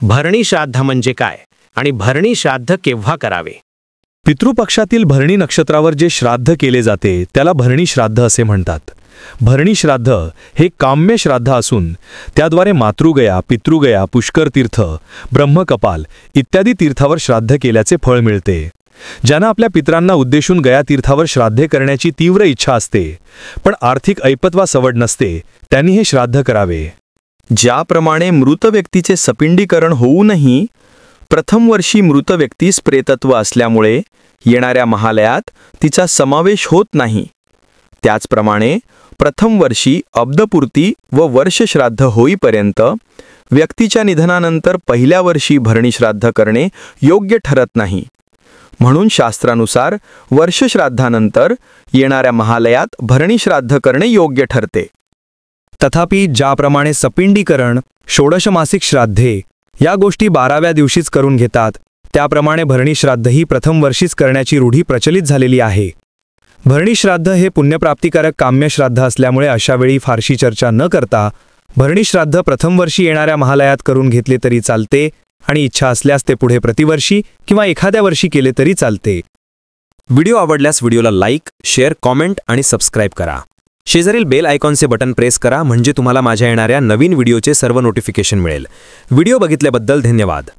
भरणी श्राद्ध म्हणजे काय आणि भरणी श्राद्ध केव्हा करावे? पितृपक्षातील भरणी नक्षत्रावर जे श्राद्ध केले जाते त्याला भरणी श्राद्ध असे म्हणतात. भरणी श्राद्ध हे काम्य श्राद्ध असून त्याद्वारे मातृगया, पितृगया, पुष्कर तीर्थ, ब्रह्मकपाल इत्यादी तीर्थावर श्राद्ध केल्याचे फळ मिळते. ज्यांना आपल्या पितरांना उद्देशून गया तीर्थावर श्राद्धे करण्याची तीव्र इच्छा असते पण आर्थिक ऐपत वा सवड नसते त्यांनी हे श्राद्ध करावे. ज्याप्रमाणे मृत व्यक्तीचे सपिंडीकरण होऊनही प्रथम वर्षी मृत व्यक्तीस प्रेतत्व असल्यामुळे येणाऱ्या महालयात तिचा समावेश होत नाही, त्याचप्रमाणे प्रथम वर्षी अब्दपूर्ती व वर्षश्राद्ध होईपर्यंत व्यक्तीच्या निधनानंतर पहिल्या वर्षी भरणीश्राद्ध करणे योग्य ठरत नाही. म्हणून शास्त्रानुसार वर्षश्राद्धानंतर येणाऱ्या महालयात भरणीश्राद्ध करणे योग्य ठरते. तथापि ज्याप्रमाणे सपिंडीकरण, षोडशमासिक श्राद्धे या गोष्टी 12व्या दिवशीच करून घेतात, त्याप्रमाणे भरणीश्राद्धही प्रथम वर्षीच करण्याची रूढी प्रचलित झालेली आहे. भरणीश्राद्ध हे पुण्यप्राप्तिकारक काम्यश्राद्ध असल्यामुळे अशावेळी फारशी चर्चा न करता भरणीश्राद्ध प्रथम वर्षी येणाऱ्या महालयात करून घेतले तरी चालते आणि इच्छा असल्यास ते पुढे प्रतिवर्षी किंवा एखाद्या वर्षी केले तरी चालते. व्हिडिओ आवडल्यास व्हिडिओला लाईक, शेअर, कॉमेंट आणि सबस्क्राईब करा. शेजारील बेल आयकॉनचे बटन प्रेस करा म्हणजे तुम्हाला माझ्या येणाऱ्या नवीन व्हिडिओचे सर्व नोटिफिकेशन मिळेल. व्हिडिओ बघितल्याबद्दल धन्यवाद.